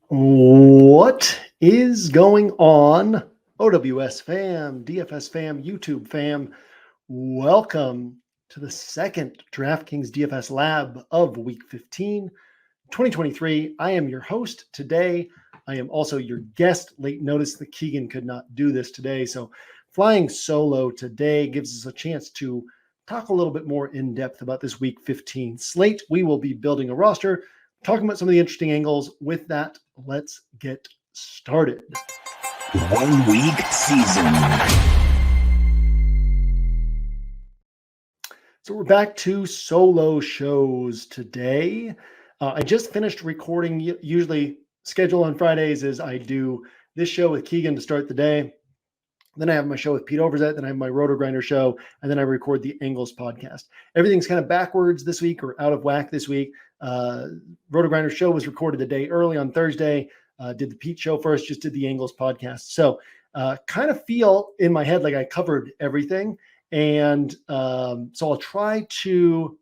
What is going on? OWS Fam, DFS Fam, YouTube Fam, welcome to the second Draftkings DFS Lab of Week 15, 2023. I am your host today. I am also your guest. Late notice that Keegan could not do this today, so flying solo today gives us a chance to talk a little bit more in depth about this Week 15 slate. We will be building a roster, talking about some of the interesting angles. With that, let's get started. 1 week season. So we're back to solo shows today. I just finished recording. Usually schedule on Fridays is I do this show with Keegan to start the day. Then I have my show with Pete Overzet. Then I have my Roto Grinder show. And then I record the Angles podcast. Everything's kind of backwards this week or out of whack this week. Roto Grinder show was recorded a day early on Thursday. Did the Pete show first, just did the Angles podcast. So kind of feel in my head like I covered everything. And so I'll try to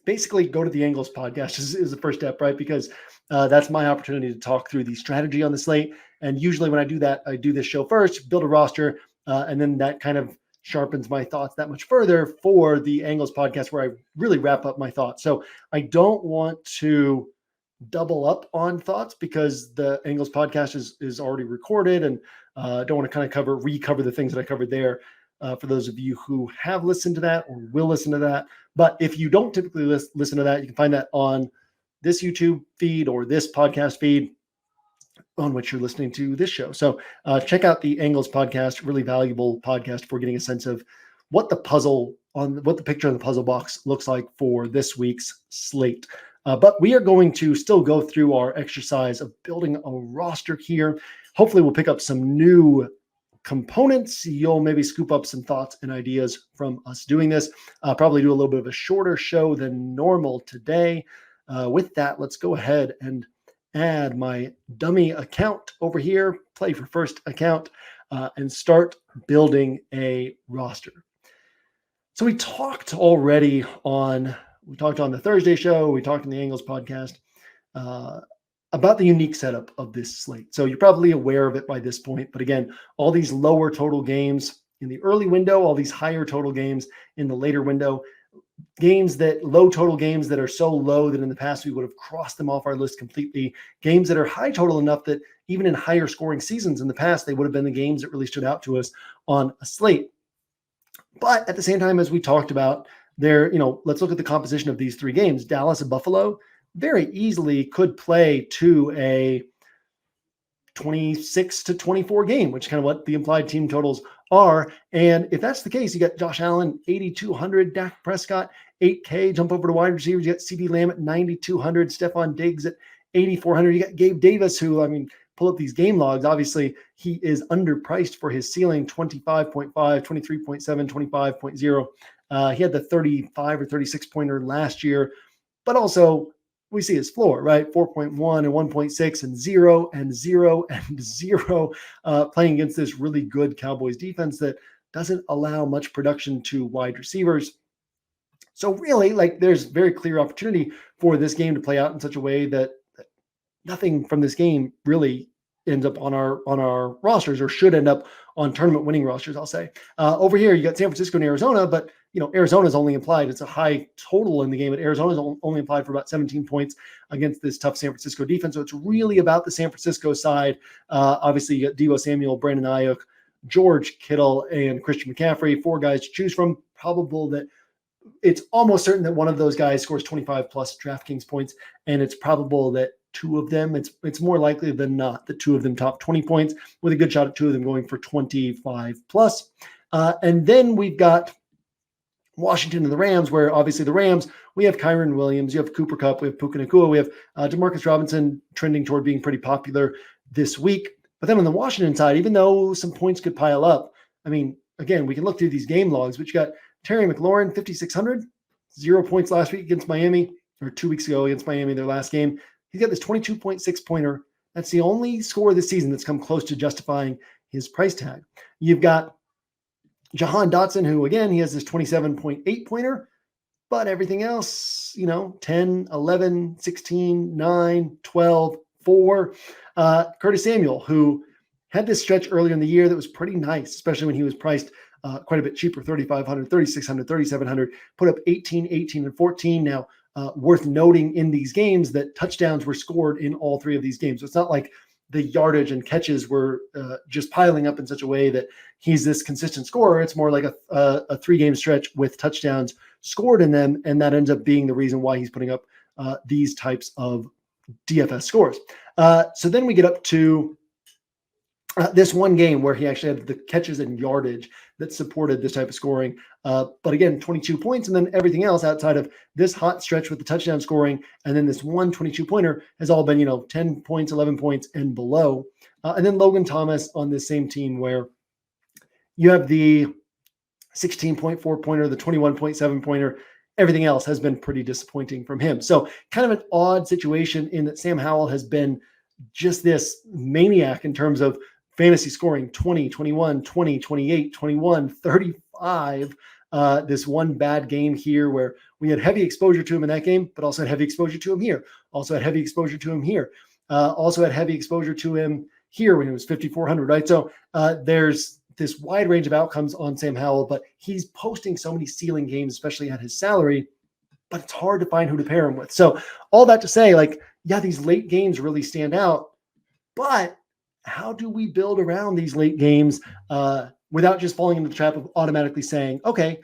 basically go to the Angles podcast is the first step, right? Because that's my opportunity to talk through the strategy on the slate. And usually when I do that, I do this show first, build a roster, and then that kind of sharpens my thoughts that much further for the Angles podcast where I really wrap up my thoughts. So I don't want to double up on thoughts because the Angles podcast is already recorded, and don't want to kind of recover the things that I covered there for those of you who have listened to that or will listen to that. But if you don't typically listen to that, you can find that on this YouTube feed or this podcast feed on which you're listening to this show. So check out the Angles podcast, really valuable podcast for getting a sense of what the picture on the puzzle box looks like for this week's slate. But we are going to still go through our exercise of building a roster here. Hopefully we'll pick up some new components. You'll maybe scoop up some thoughts and ideas from us doing this. Probably do a little bit of a shorter show than normal today. With that, let's go ahead and add my dummy account over here, play for first account, and start building a roster. So we talked on the Thursday show, we talked in the Angles podcast about the unique setup of this slate. So you're probably aware of it by this point, but again, all these lower total games in the early window, all these higher total games in the later window, low total games that are so low that in the past we would have crossed them off our list completely, games that are high total enough that even in higher scoring seasons in the past, they would have been the games that really stood out to us on a slate. But at the same time, as we talked about there, let's look at the composition of these three games. Dallas and Buffalo very easily could play to a 26 to 24 game, which is kind of what the implied team totals are. And if that's the case, you got Josh Allen, 8,200, Dak Prescott, 8K, jump over to wide receivers. You got CeeDee Lamb at 9,200, Stephon Diggs at 8,400. You got Gabe Davis, who, pull up these game logs. Obviously, he is underpriced for his ceiling, 25.5, 23.7, 25.0. He had the 35 or 36 pointer last year, but also we see his floor, right? 4.1 and 1.6 and 0 and 0 and 0, playing against this really good Cowboys defense that doesn't allow much production to wide receivers. So really, there's very clear opportunity for this game to play out in such a way that nothing from this game really ends up on our rosters, or should end up on tournament winning rosters, I'll say. Over here, you got San Francisco and Arizona, but Arizona's only implied. It's a high total in the game, but Arizona's only implied for about 17 points against this tough San Francisco defense. So it's really about the San Francisco side. Obviously, you got Deebo Samuel, Brandon Ayuk, George Kittle, and Christian McCaffrey, 4 guys to choose from. Probable that it's almost certain that one of those guys scores 25 plus DraftKings points, and it's probable that 2 of them, it's more likely than not that 2 of them top 20 points, with a good shot at 2 of them going for 25 plus. And then we've got Washington and the Rams, where obviously the Rams, we have Kyren Williams, you have Cooper Kupp, we have Puka Nacua, we have Demarcus Robinson trending toward being pretty popular this week. But then on the Washington side, even though some points could pile up, again, we can look through these game logs, but you got Terry McLaurin, 5,600, 0 points last week against Miami, or 2 weeks ago against Miami, their last game. He's got this 22.6 pointer. That's the only score this season that's come close to justifying his price tag. You've got Jahan Dotson, who, again, he has this 27.8 pointer, but everything else, 10, 11, 16, 9, 12, for Curtis Samuel, who had this stretch earlier in the year that was pretty nice, especially when he was priced quite a bit cheaper, 3,500, 3,600, 3,700, put up 18, 18, and 14. Now, worth noting in these games that touchdowns were scored in all three of these games. So it's not like the yardage and catches were just piling up in such a way that he's this consistent scorer. It's more like a 3-game stretch with touchdowns scored in them, and that ends up being the reason why he's putting up these types of DFS scores. So then we get up to this one game where he actually had the catches and yardage that supported this type of scoring. But again, 22 points, and then everything else outside of this hot stretch with the touchdown scoring, and then this 22-pointer has all been, 10 points, 11 points, and below. And then Logan Thomas on this same team where you have the 16.4-pointer, the 21.7-pointer. Everything else has been pretty disappointing from him. So kind of an odd situation in that Sam Howell has been just this maniac in terms of fantasy scoring, 20, 21, 20, 28, 21, 35. This one bad game here where we had heavy exposure to him in that game, but also had heavy exposure to him here. Also had heavy exposure to him here. Also had heavy exposure to him here when it was 5,400, right? So there's this wide range of outcomes on Sam Howell, but he's posting so many ceiling games, especially at his salary, but it's hard to find who to pair him with. So all that to say, these late games really stand out, but how do we build around these late games without just falling into the trap of automatically saying, okay,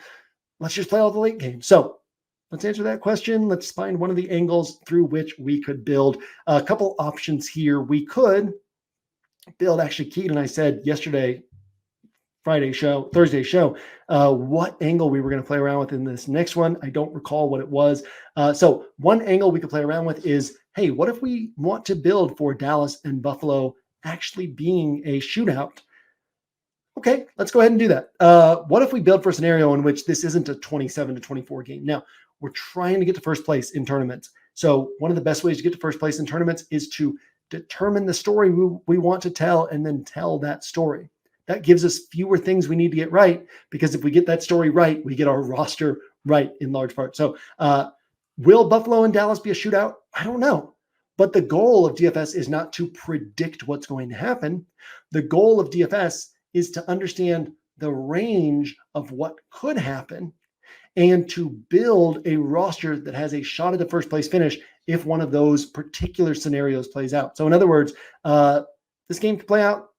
let's just play all the late games? So let's answer that question. Let's find one of the angles through which we could build. A couple options here. We could build, actually, Keaton and I said yesterday, Thursday show, what angle we were going to play around with in this next one. I don't recall what it was. So one angle we could play around with is, hey, what if we want to build for Dallas and Buffalo actually being a shootout? Okay, let's go ahead and do that. What if we build for a scenario in which this isn't a 27-24 game? Now, we're trying to get to first place in tournaments. So one of the best ways to get to first place in tournaments is to determine the story we want to tell and then tell that story. That gives us fewer things we need to get right, because if we get that story right, we get our roster right in large part. So will Buffalo and Dallas be a shootout? I don't know. But the goal of DFS is not to predict what's going to happen. The goal of DFS is to understand the range of what could happen and to build a roster that has a shot at the first place finish if one of those particular scenarios plays out. So in other words, this game could play out,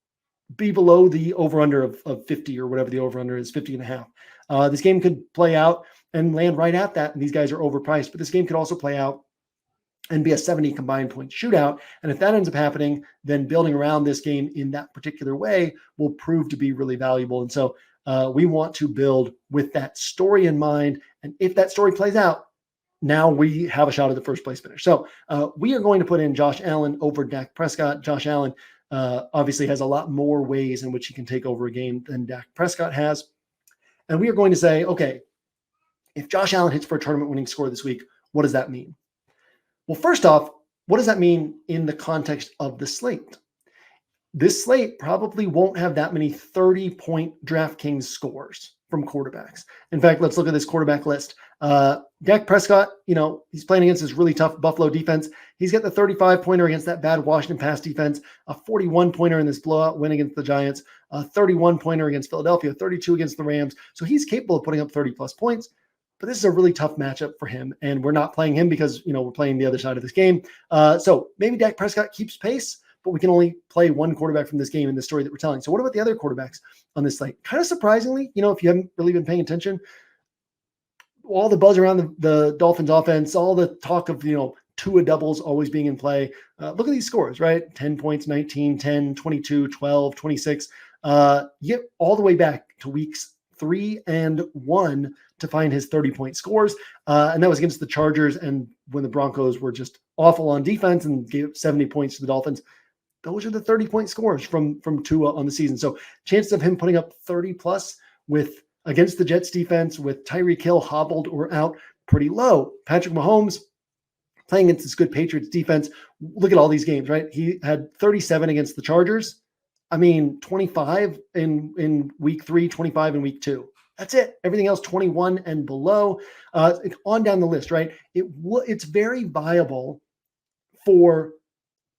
be below the over-under of 50 or whatever the over-under is, 50 and a half. This game could play out and land right at that, and these guys are overpriced. But this game could also play out and be a 70 combined point shootout. And if that ends up happening, then building around this game in that particular way will prove to be really valuable. And so we want to build with that story in mind. And if that story plays out, now we have a shot at the first place finish. So we are going to put in Josh Allen over Dak Prescott. Josh Allen obviously has a lot more ways in which he can take over a game than Dak Prescott has. And we are going to say, okay, if Josh Allen hits for a tournament winning score this week, what does that mean? Well, first off, what does that mean in the context of the slate? This slate probably won't have that many 30-point Draftkings scores from quarterbacks. In fact, let's look at this quarterback list. Dak Prescott, he's playing against this really tough Buffalo defense. He's got the 35-pointer against that bad Washington pass defense, a 41-pointer in this blowout win against the Giants, a 31-pointer against Philadelphia, 32 against the Rams. So he's capable of putting up 30-plus points. But this is a really tough matchup for him, and we're not playing him because, we're playing the other side of this game. So maybe Dak Prescott keeps pace, but we can only play one quarterback from this game in the story that we're telling. So what about the other quarterbacks on this slate? Kind of surprisingly, if you haven't really been paying attention, all the buzz around the Dolphins offense, all the talk of, Tua doubles always being in play. Look at these scores, right? 10 points, 19, 10, 22, 12, 26. You get all the way back to weeks 3 and 1 to find his 30-point scores. And that was against the Chargers. And when the Broncos were just awful on defense and gave 70 points to the Dolphins, those are the 30-point scores from Tua on the season. So chances of him putting up 30+ against the Jets defense with Tyreek Hill hobbled or out, pretty low. Patrick Mahomes playing against this good Patriots defense. Look at all these games, right? He had 37 against the Chargers. 25 in week 3, 25 in week 2. That's it. Everything else, 21 and below. On down the list, right? It's very viable for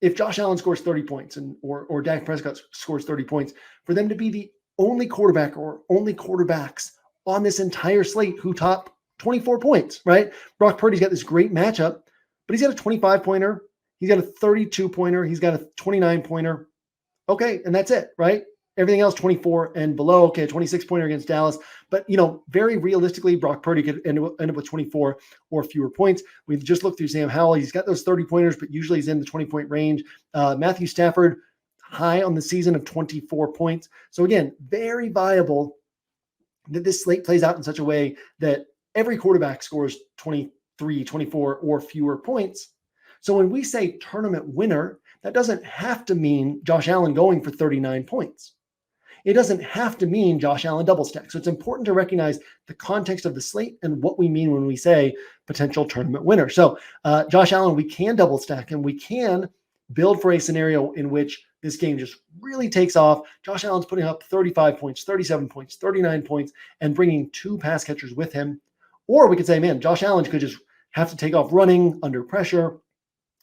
if Josh Allen scores 30 points or Dak Prescott scores 30 points, for them to be the only quarterback or only quarterbacks on this entire slate who top 24 points, right? Brock Purdy's got this great matchup, but he's got a 25-pointer. He's got a 32-pointer. He's got a 29-pointer. Okay, and that's it, right? Everything else 24 and below. Okay, 26-pointer against Dallas. But, very realistically, Brock Purdy could end up with 24 or fewer points. We've just looked through Sam Howell. He's got those 30-pointers, but usually he's in the 20-point range. Matthew Stafford, high on the season of 24 points. So again, very viable that this slate plays out in such a way that every quarterback scores 23, 24 or fewer points. So when we say tournament winner, that doesn't have to mean Josh Allen going for 39 points. It doesn't have to mean Josh Allen double stack. So it's important to recognize the context of the slate and what we mean when we say potential tournament winner. So Josh Allen, we can double stack and we can build for a scenario in which this game just really takes off. Josh Allen's putting up 35 points, 37 points, 39 points, and bringing 2 pass catchers with him. Or we could say, man, Josh Allen could just have to take off running under pressure,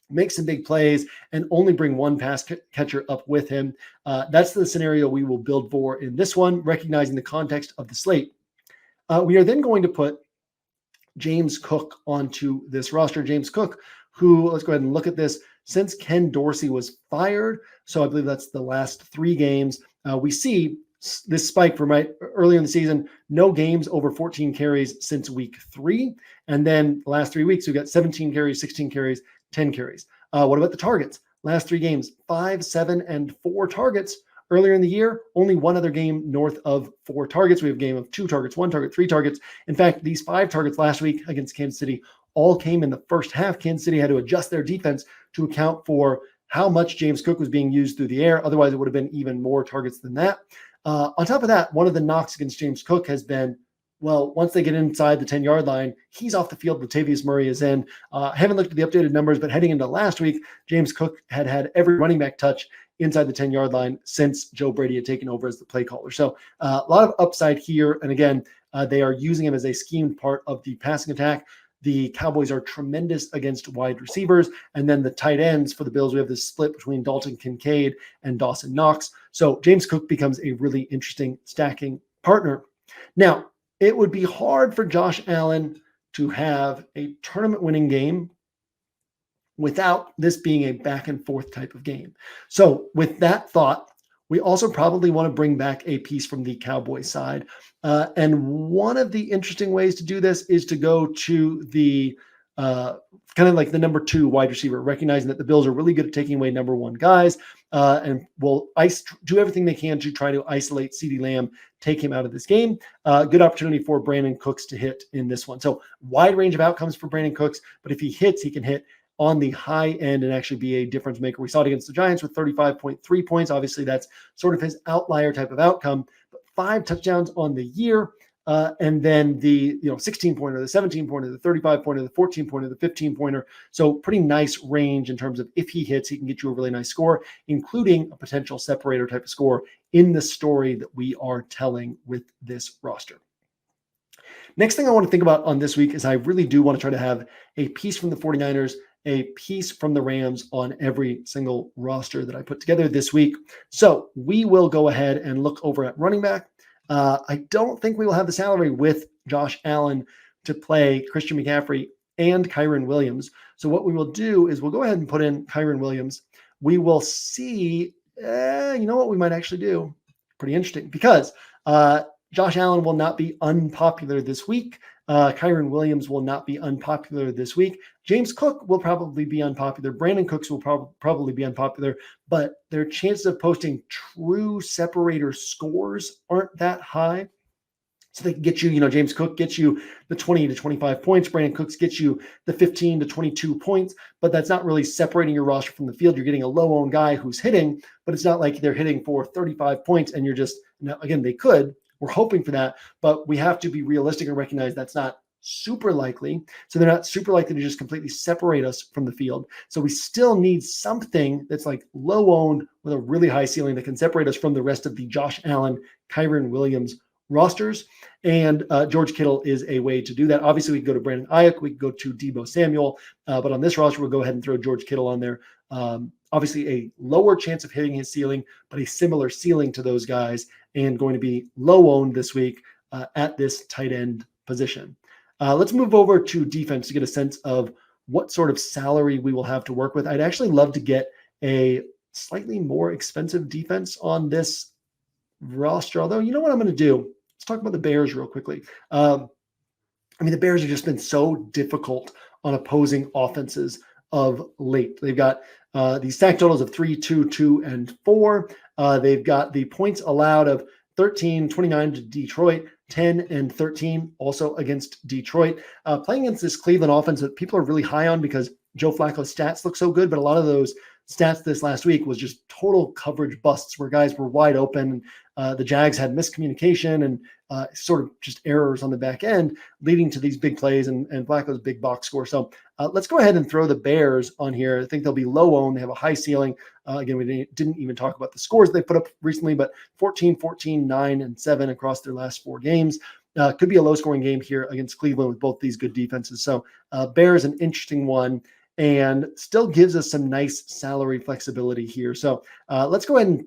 make some big plays, and only bring 1 pass catcher up with him. That's the scenario we will build for in this one, recognizing the context of the slate. We are then going to put James Cook onto this roster. James Cook, who, let's go ahead and look at this, since Ken Dorsey was fired, so I believe that's the last 3 games, we see this spike from earlier in the season, no games over 14 carries since week 3. And then the last 3 weeks, we've got 17 carries, 16 carries, 10 carries. What about the targets? Last 3 games, 5, 7, and 4 targets. Earlier in the year, only one other game north of 4 targets. We have a game of 2 targets, 1 target, 3 targets. In fact, these 5 targets last week against Kansas City all came in the first half. Kansas City had to adjust their defense to account for how much James Cook was being used through the air. Otherwise, it would have been even more targets than that. On top of that, one of the knocks against James Cook has been, well, once they get inside the 10-yard line, he's off the field. Latavius Murray is in. I haven't looked at the updated numbers, but heading into last week, James Cook had every running back touch inside the 10-yard line since Joe Brady had taken over as the play caller. So a lot of upside here. And again, they are using him as a schemed part of the passing attack. The Cowboys are tremendous against wide receivers. And then the tight ends for the Bills, we have this split between Dalton Kincaid and Dawson Knox. So James Cook becomes a really interesting stacking partner. Now, it would be hard for Josh Allen to have a tournament-winning game without this being a back-and-forth type of game. So with that thought, we also probably want to bring back a piece from the Cowboys side. And one of the interesting ways to do this is to go to the kind of like the number 2 wide receiver, recognizing that the Bills are really good at taking away number 1 guys and will do everything they can to try to isolate CeeDee Lamb, take him out of this game. Good opportunity for Brandin Cooks to hit in this one. So wide range of outcomes for Brandin Cooks, but if he hits, he can hit on the high end and actually be a difference maker. We saw it against the Giants with 35.3 points. Obviously, that's sort of his outlier type of outcome, but 5 touchdowns on the year. And then the 16-pointer, the 17-pointer, the 35-pointer, the 14-pointer, the 15-pointer. So pretty nice range in terms of if he hits, he can get you a really nice score, including a potential separator type of score in the story that we are telling with this roster. Next thing I want to think about on this week is I really do want to try to have a piece from the 49ers, a piece from the Rams on every single roster that I put together this week. So we will go ahead and look over at running back. I don't think we will have the salary with Josh Allen to play Christian McCaffrey and Kyren Williams. So what we will do is we'll go ahead and put in Kyren Williams. We will see, you know what we might actually do? Pretty interesting because Josh Allen will not be unpopular this week. Kyren Williams will not be unpopular this week. James Cook will probably be unpopular. Brandin Cooks will probably be unpopular, but their chances of posting true separator scores aren't that high. So they can get you, James Cook gets you the 20 to 25 points. Brandin Cooks gets you the 15 to 22 points, but that's not really separating your roster from the field. You're getting a low-owned guy who's hitting, but it's not like they're hitting for 35 points and you're just, again, they could. We're hoping for that, but we have to be realistic and recognize that's not super likely. So they're not super likely to just completely separate us from the field. So we still need something that's like low owned with a really high ceiling that can separate us from the rest of the Josh Allen, Kyren Williams rosters. And George Kittle is a way to do that. Obviously, we can go to Brandon Ayuk, we can go to Deebo Samuel, but on this roster, we'll go ahead and throw George Kittle on there. Obviously a lower chance of hitting his ceiling, but a similar ceiling to those guys, and going to be low owned this week at this tight end position. Let's move over to defense to get a sense of what sort of salary we will have to work with. I'd actually love to get a slightly more expensive defense on this roster. Although, you know what I'm going to do? Let's talk about the Bears real quickly. The Bears have just been so difficult on opposing offenses of late. They've got these sack totals of 3, 2, 2, and 4. They've got the points allowed of 13, 29 to Detroit, 10 and 13 also against Detroit. Playing against this Cleveland offense that people are really high on because Joe Flacco's stats look so good, but a lot of those stats this last week was just total coverage busts where guys were wide open. The Jags had miscommunication and sort of just errors on the back end, leading to these big plays and Flacco's big box score. So let's go ahead and throw the Bears on here. I think they'll be low owned. They have a high ceiling. Again, we didn't even talk about the scores they put up recently, but 14, 14, 9, and 7 across their last 4 games. Could be a low scoring game here against Cleveland with both these good defenses. So Bears, an interesting one, and still gives us some nice salary flexibility here. So let's go ahead and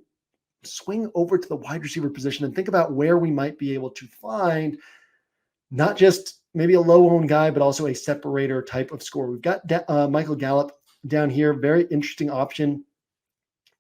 swing over to the wide receiver position and think about where we might be able to find not just maybe a low-owned guy, but also a separator type of score. We've got Michael Gallup down here, very interesting option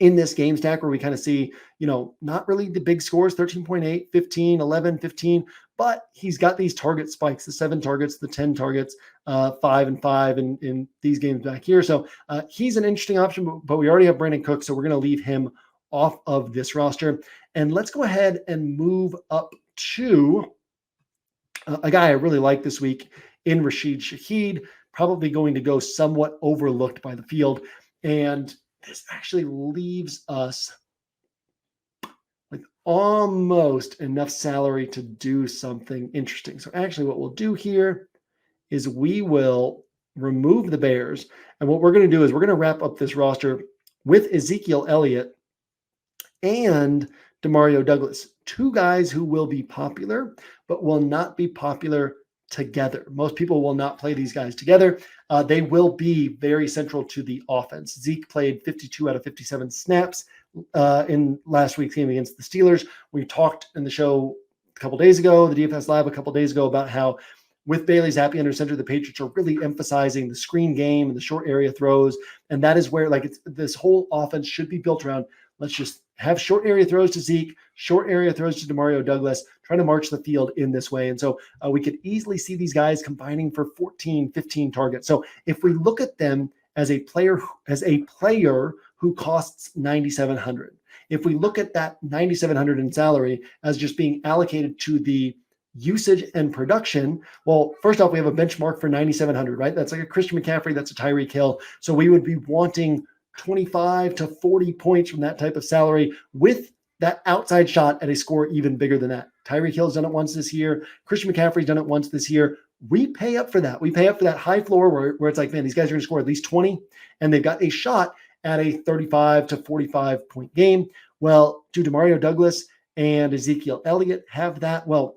in this game stack where we kind of see, not really the big scores, 13.8, 15, 11, 15, but he's got these target spikes, the 7 targets, the 10 targets, 5 and 5 in these games back here. So he's an interesting option, but we already have Brandin Cooks, so we're going to leave him off of this roster. And let's go ahead and move up to a guy I really like this week in Rashid Shaheed, probably going to go somewhat overlooked by the field. And this actually leaves us like almost enough salary to do something interesting. So actually what we'll do here is we will remove the Bears. And what we're going to do is we're going to wrap up this roster with Ezekiel Elliott and Demario Douglas, 2 guys who will be popular, but will not be popular together. Most people will not play these guys together. They will be very central to the offense. Zeke played 52 out of 57 snaps in last week's game against the Steelers. We talked in the show a couple days ago, the DFS Live a couple days ago, about how with Bailey Zappi under center, the Patriots are really emphasizing the screen game and the short area throws. And that is where this whole offense should be built around. Let's just have short area throws to Zeke, short area throws to Demario Douglas, trying to march the field in this way. And so we could easily see these guys combining for 14, 15 targets. So if we look at them as a player who costs $9,700, if we look at that $9,700 in salary as just being allocated to the usage and production, well, first off, we have a benchmark for $9,700, right? That's like a Christian McCaffrey, that's a Tyreek Hill. So we would be wanting 25 to 40 points from that type of salary with that outside shot at a score even bigger than that. Tyreek Hill's done it once this year. Christian McCaffrey's done it once this year. We pay up for that. We pay up for that high floor where it's like, man, these guys are going to score at least 20, and they've got a shot at a 35 to 45 point game. Well, do Demario Douglas and Ezekiel Elliott have that? Well,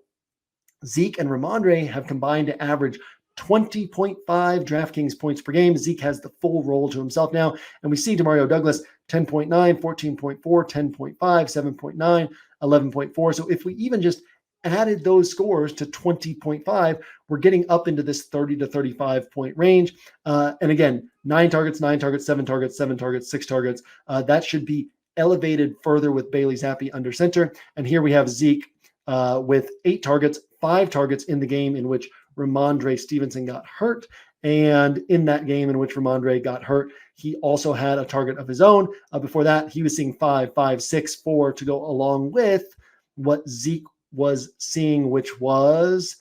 Zeke and Ramondre have combined to average 20.5 DraftKings points per game. Zeke has the full role to himself now. And we see Demario Douglas 10.9, 14.4, 10.5, 7.9, 11.4. So if we even just added those scores to 20.5, we're getting up into this 30 to 35 point range. And again, 9 targets, 9 targets, 7 targets, 7 targets, 6 targets. That should be elevated further with Bailey Zappi under center. And here we have Zeke with 8 targets, 5 targets in the game in which Ramondre Stevenson got hurt. And in that game in which Ramondre got hurt, he also had a target of his own. Before that, he was seeing 5, 5, 6, 4 to go along with what Zeke was seeing, which was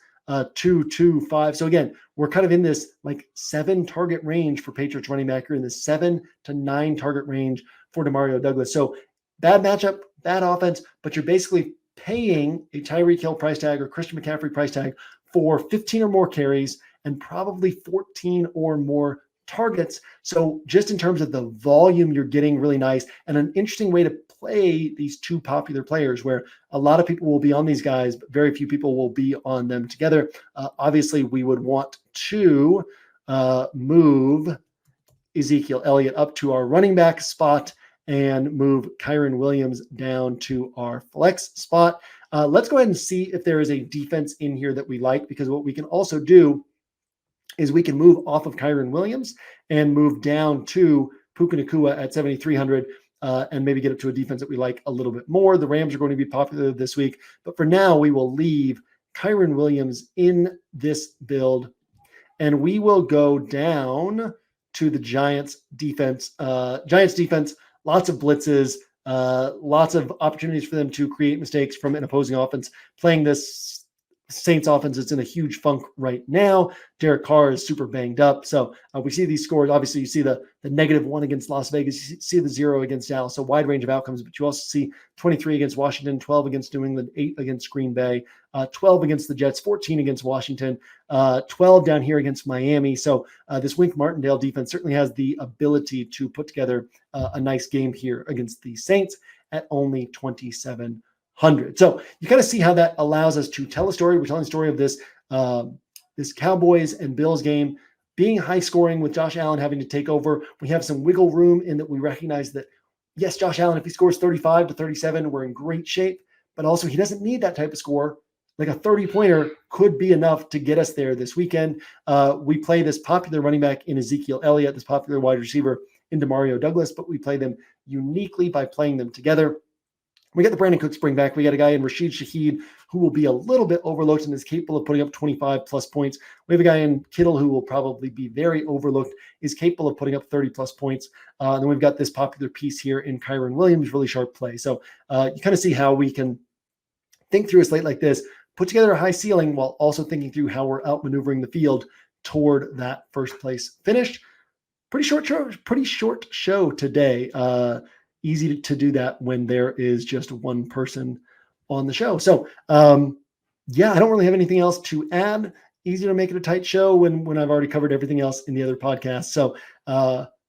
2, 2, 5. So again, we're kind of in this like 7 target range for Patriots running back. You're in the 7 to 9 target range for Demario Douglas. So bad matchup, bad offense, but you're basically paying a Tyreek Hill price tag or Christian McCaffrey price tag for 15 or more carries and probably 14 or more targets. So just in terms of the volume, you're getting really nice, and an interesting way to play these 2 popular players where a lot of people will be on these guys, but very few people will be on them together. Obviously, we would want to move Ezekiel Elliott up to our running back spot and move Kyren Williams down to our flex spot. Let's go ahead and see if there is a defense in here that we like, because what we can also do is we can move off of Kyren Williams and move down to Puka Nacua at 7,300 and maybe get up to a defense that we like a little bit more. The Rams are going to be popular this week, but for now we will leave Kyren Williams in this build, and we will go down to the Giants defense. Giants defense, lots of blitzes, lots of opportunities for them to create mistakes from an opposing offense. Playing this Saints offense is in a huge funk right now. Derek Carr is super banged up. So we see these scores. Obviously, you see the -1 against Las Vegas. You see the 0 against Dallas. So wide range of outcomes. But you also see 23 against Washington, 12 against New England, 8 against Green Bay, 12 against the Jets, 14 against Washington, 12 down here against Miami. So this Wink Martindale defense certainly has the ability to put together a nice game here against the Saints at only 2,700. So you kind of see how that allows us to tell a story. We're telling the story of this this Cowboys and Bills game being high scoring with Josh Allen having to take over. We have some wiggle room in that we recognize that, yes, Josh Allen, if he scores 35 to 37, we're in great shape, but also he doesn't need that type of score. Like a 30-pointer could be enough to get us there this weekend. We play this popular running back in Ezekiel Elliott, this popular wide receiver in Demario Douglas, but we play them uniquely by playing them together. We got the Brandin Cooks bring back. We got a guy in Rashid Shaheed who will be a little bit overlooked and is capable of putting up 25 plus points. We have a guy in Kittle who will probably be very overlooked, is capable of putting up 30 plus points. And then we've got this popular piece here in Kyren Williams, really sharp play. So you kind of see how we can think through a slate like this, put together a high ceiling while also thinking through how we're outmaneuvering the field toward that first place finish. Pretty short show today. Easy to do that when there is just one person on the show. So yeah, I don't really have anything else to add. Easy to make it a tight show when I've already covered everything else in the other podcasts. So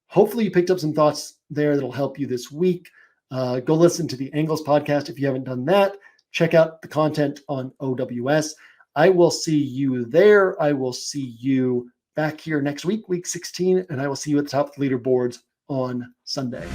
hopefully you picked up some thoughts there that'll help you this week. Go listen to the Angles podcast if you haven't done that. Check out the content on OWS. I will see you there. I will see you back here next week, week 16, and I will see you at the top of the leaderboards on Sunday.